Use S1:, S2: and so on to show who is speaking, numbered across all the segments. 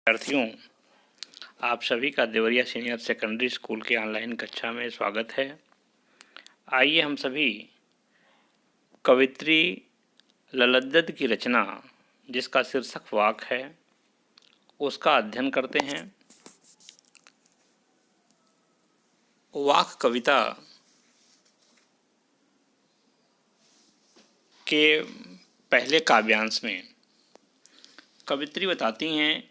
S1: विद्यार्थियों, आप सभी का देवरिया सीनियर सेकेंडरी स्कूल के ऑनलाइन कक्षा में स्वागत है। आइए हम सभी कवित्री ललद्दद की रचना, जिसका शीर्षक वाक है, उसका अध्ययन करते हैं। वाक कविता के पहले काव्यांश में कवित्री बताती हैं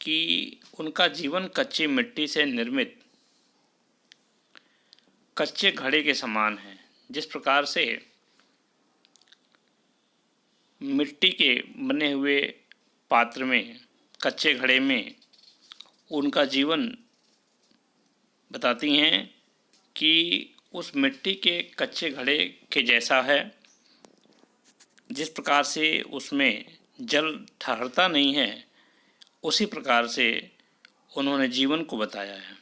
S1: कि उनका जीवन कच्ची मिट्टी से निर्मित कच्चे घड़े के समान है। जिस प्रकार से मिट्टी के बने हुए पात्र में, कच्चे घड़े में उनका जीवन बताती हैं कि उस मिट्टी के कच्चे घड़े के जैसा है। जिस प्रकार से उसमें जल ठहरता नहीं है, उसी प्रकार से उन्होंने जीवन को बताया है।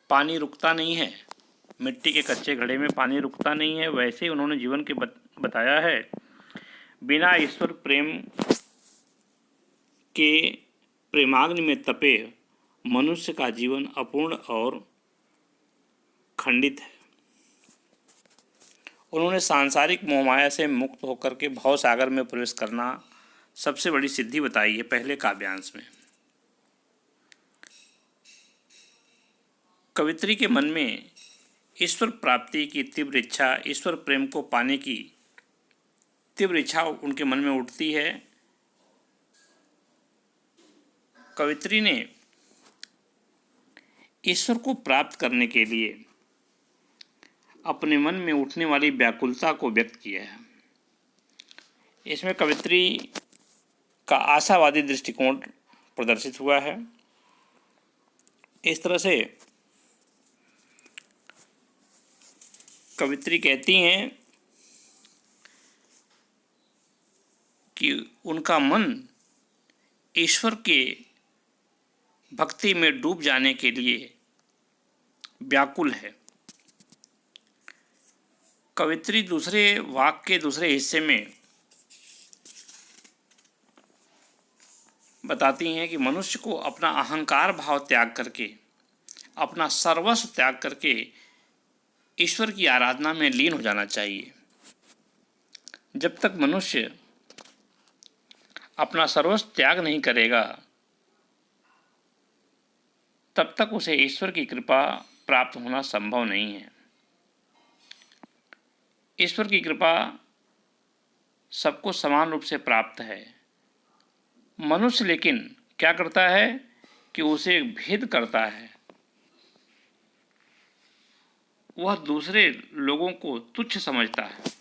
S1: पानी रुकता नहीं है, मिट्टी के कच्चे घड़े में पानी रुकता नहीं है, वैसे ही उन्होंने जीवन के बताया है। बिना ईश्वर प्रेम के प्रेमाग्नि में तपे मनुष्य का जीवन अपूर्ण और खंडित है। उन्होंने सांसारिक मोहमाया से मुक्त होकर के भव सागर में प्रवेश करना सबसे बड़ी सिद्धि बताई है पहले काव्यांश में। कवित्री के मन में ईश्वर प्राप्ति की तीव्र इच्छा, ईश्वर प्रेम को पाने की तीव्र इच्छा उनके मन में उठती है। कवित्री ने ईश्वर को प्राप्त करने के लिए अपने मन में उठने वाली व्याकुलता को व्यक्त किया है। इसमें कवित्री का आशावादी दृष्टिकोण प्रदर्शित हुआ है। इस तरह से कवित्री कहती हैं कि उनका मन ईश्वर के भक्ति में डूब जाने के लिए व्याकुल है। कवित्री दूसरे वाक्य के दूसरे हिस्से में बताती हैं कि मनुष्य को अपना अहंकार भाव त्याग करके, अपना सर्वस्व त्याग करके ईश्वर की आराधना में लीन हो जाना चाहिए। जब तक मनुष्य अपना सर्वस्व त्याग नहीं करेगा, तब तक उसे ईश्वर की कृपा प्राप्त होना संभव नहीं है। ईश्वर की कृपा सबको समान रूप से प्राप्त है। मनुष्य लेकिन क्या करता है कि उसे भेद करता है। वह दूसरे लोगों को तुच्छ समझता है,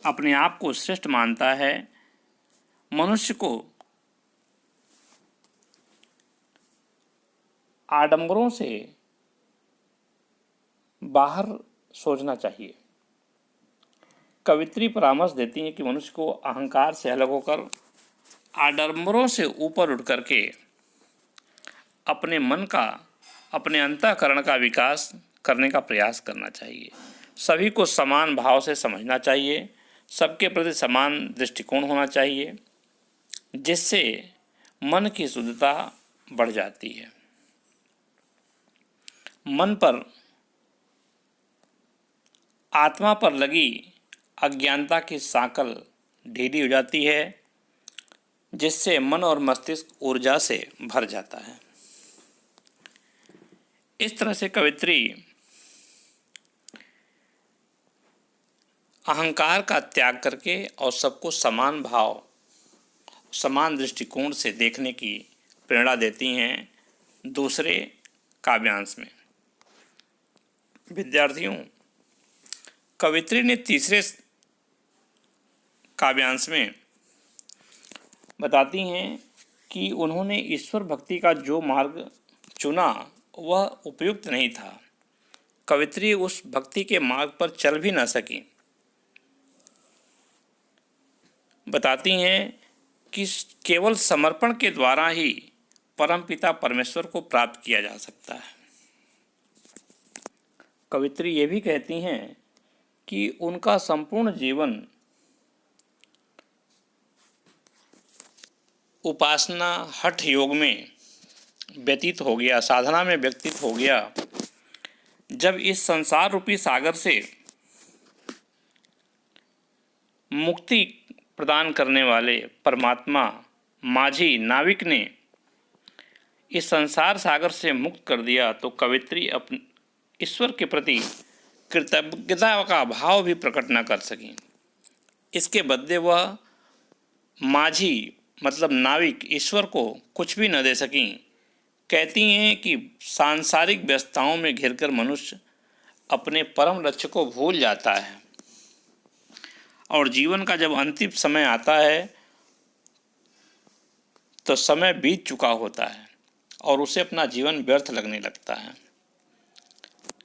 S1: अपने आप को श्रेष्ठ मानता है। मनुष्य को आडंबरों से बाहर सोचना चाहिए। कवित्री परामर्श देती हैं कि मनुष्य को अहंकार से अलग होकर आडंबरों से ऊपर उठ करके अपने मन का, अपने अंतःकरण का विकास करने का प्रयास करना चाहिए। सभी को समान भाव से समझना चाहिए, सबके प्रति समान दृष्टिकोण होना चाहिए, जिससे मन की शुद्धता बढ़ जाती है। मन पर, आत्मा पर लगी अज्ञानता की सांकल ढीली हो जाती है, जिससे मन और मस्तिष्क ऊर्जा से भर जाता है। इस तरह से कवित्री अहंकार का त्याग करके और सबको समान भाव, समान दृष्टिकोण से देखने की प्रेरणा देती हैं दूसरे काव्यांश में। विद्यार्थियों, कवित्री ने तीसरे काव्यांश में बताती हैं कि उन्होंने ईश्वर भक्ति का जो मार्ग चुना वह उपयुक्त नहीं था। कवित्री उस भक्ति के मार्ग पर चल भी न सकी। बताती हैं कि केवल समर्पण के द्वारा ही परमपिता परमेश्वर को प्राप्त किया जा सकता है। कवित्री ये भी कहती हैं कि उनका संपूर्ण जीवन उपासना हठ योग में व्यतीत हो गया, साधना में व्यतीत हो गया, जब इस संसार रूपी सागर से मुक्ति प्रदान करने वाले परमात्मा माझी नाविक ने इस संसार सागर से मुक्त कर दिया, तो कवित्री अपने ईश्वर के प्रति कृतज्ञता का भाव भी प्रकट न कर सकी। इसके बदले वह माझी मतलब नाविक ईश्वर को कुछ भी न दे सकी। कहती हैं कि सांसारिक व्यस्तताओं में घिरकर मनुष्य अपने परम लक्ष्य को भूल जाता है और जीवन का जब अंतिम समय आता है तो समय बीत चुका होता है और उसे अपना जीवन व्यर्थ लगने लगता है।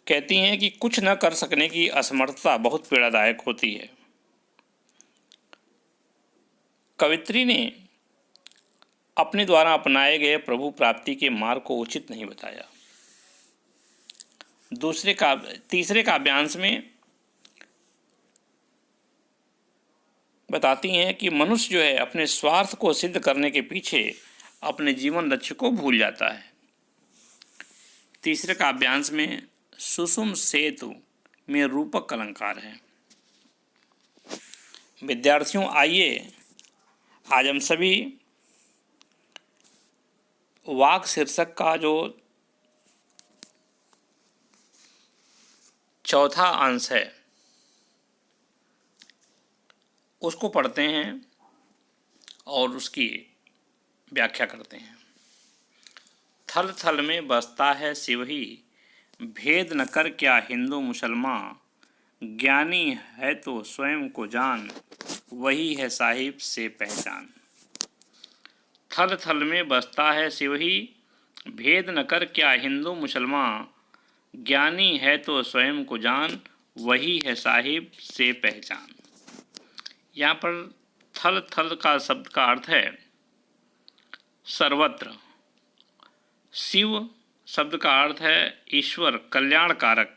S1: कहती हैं कि कुछ न कर सकने की असमर्थता बहुत पीड़ादायक होती है। कवित्री ने अपने द्वारा अपनाए गए प्रभु प्राप्ति के मार्ग को उचित नहीं बताया। तीसरे काव्यांश में बताती हैं कि मनुष्य जो है अपने स्वार्थ को सिद्ध करने के पीछे अपने जीवन लक्ष्य को भूल जाता है। तीसरे काव्यांश में सुषुम सेतु में रूपक अलंकार है। विद्यार्थियों, आइए आज हम सभी वाक शीर्षक का जो चौथा अंश है उसको पढ़ते हैं और उसकी व्याख्या करते हैं। थल थल में बसता है शिव ही, भेद न कर क्या हिंदू मुसलमान, ज्ञानी है तो स्वयं को जान, वही है साहिब से पहचान। थल थल में बसता है शिव ही, भेद न कर क्या हिंदू मुसलमान, ज्ञानी है तो स्वयं को जान, वही है साहिब से पहचान। यहाँ पर थल थल का शब्द का अर्थ है सर्वत्र। शिव शब्द का अर्थ है ईश्वर कल्याणकारक।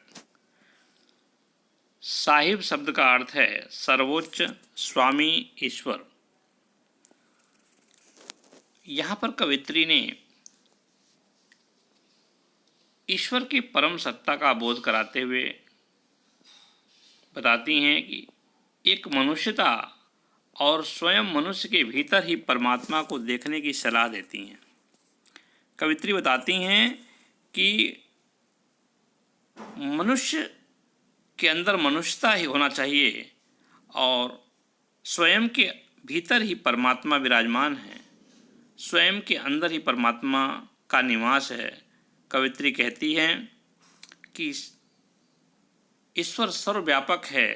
S1: साहिब शब्द का अर्थ है सर्वोच्च स्वामी ईश्वर। यहाँ पर कवित्री ने ईश्वर की परम सत्ता का बोध कराते हुए बताती हैं कि एक मनुष्यता और स्वयं मनुष्य के भीतर ही परमात्मा को देखने की सलाह देती हैं। कवित्री बताती हैं कि मनुष्य के अंदर मनुष्यता ही होना चाहिए और स्वयं के भीतर ही परमात्मा विराजमान है, स्वयं के अंदर ही परमात्मा का निवास है। कवित्री कहती हैं कि ईश्वर सर्वव्यापक है,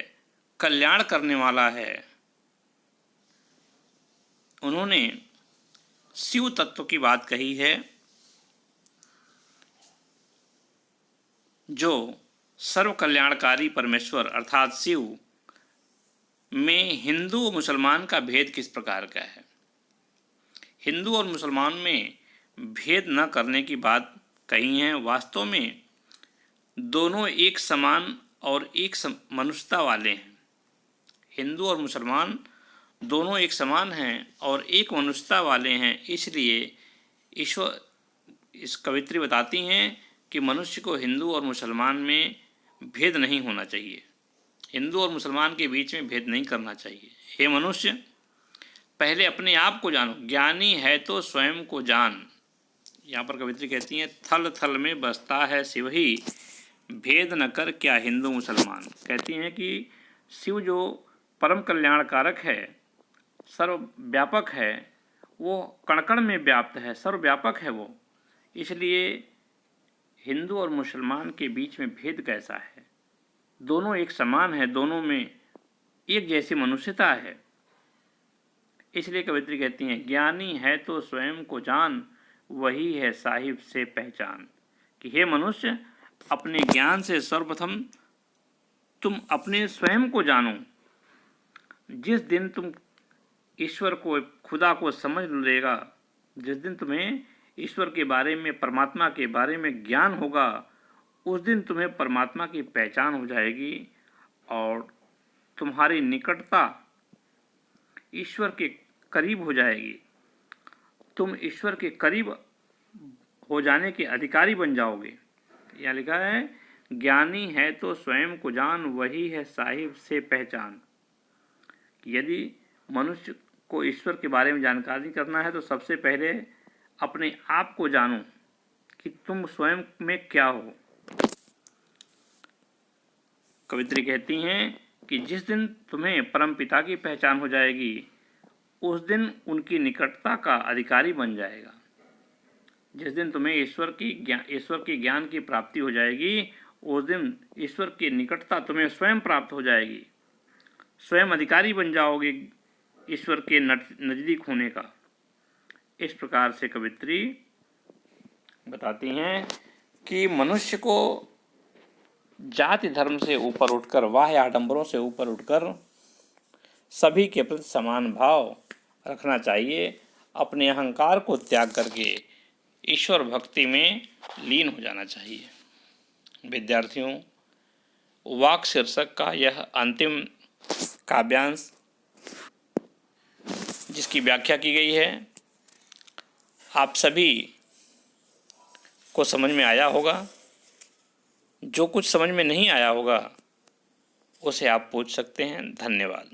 S1: कल्याण करने वाला है। उन्होंने शिव तत्व की बात कही है जो सर्व कल्याणकारी परमेश्वर अर्थात शिव में हिंदू और मुसलमान का भेद किस प्रकार का है। हिंदू और मुसलमान में भेद न करने की बात कही है। वास्तव में दोनों एक समान और एक मनुष्यता वाले हैं। हिंदू और मुसलमान दोनों एक समान हैं और एक मनुष्यता वाले हैं। इसलिए ईश्वर इस कवित्री बताती हैं कि मनुष्य को हिंदू और मुसलमान में भेद नहीं होना चाहिए, हिंदू और मुसलमान के बीच में भेद नहीं करना चाहिए। हे मनुष्य, पहले अपने आप को जानो, ज्ञानी है तो स्वयं को जान। यहाँ पर कवित्री कहती हैं थल थल में बसता है शिव ही, भेद न कर क्या हिंदू मुसलमान। कहती हैं कि शिव जो परम कल्याणकारक है, सर्वव्यापक है, वो कण कण में व्याप्त है, सर्वव्यापक है वो। इसलिए हिंदू और मुसलमान के बीच में भेद कैसा है, दोनों एक समान है, दोनों में एक जैसी मनुष्यता है। इसलिए कवित्री कहती हैं ज्ञानी है तो स्वयं को जान, वही है साहिब से पहचान। कि हे मनुष्य, अपने ज्ञान से सर्वप्रथम तुम अपने स्वयं को जानो। जिस दिन तुम ईश्वर को, खुदा को समझ लेगा, जिस दिन तुम्हें ईश्वर के बारे में, परमात्मा के बारे में ज्ञान होगा, उस दिन तुम्हें परमात्मा की पहचान हो जाएगी और तुम्हारी निकटता ईश्वर के करीब हो जाएगी। तुम ईश्वर के करीब हो जाने के अधिकारी बन जाओगे। यहाँ लिखा है, ज्ञानी है तो स्वयं को जान, वही है साहिब से पहचान। यदि मनुष्य को ईश्वर के बारे में जानकारी करना है तो सबसे पहले अपने आप को जानो कि तुम स्वयं में क्या हो। कवित्री कहती हैं कि जिस दिन तुम्हें परमपिता की पहचान हो जाएगी, उस दिन उनकी निकटता का अधिकारी बन जाएगा। जिस दिन तुम्हें ईश्वर के ज्ञान की प्राप्ति हो जाएगी, उस दिन ईश्वर की निकटता तुम्हें स्वयं प्राप्त हो जाएगी। स्वयं अधिकारी बन जाओगे ईश्वर के नज़दीक होने का। इस प्रकार से कवित्री बताती हैं कि मनुष्य को जाति धर्म से ऊपर उठकर, बाह्य आडंबरों से ऊपर उठकर सभी के प्रति समान भाव रखना चाहिए। अपने अहंकार को त्याग करके ईश्वर भक्ति में लीन हो जाना चाहिए। विद्यार्थियों, वाक शीर्षक का यह अंतिम काव्यांश जिसकी व्याख्या की गई है, आप सभी को समझ में आया होगा। जो कुछ समझ में नहीं आया होगा उसे आप पूछ सकते हैं। धन्यवाद।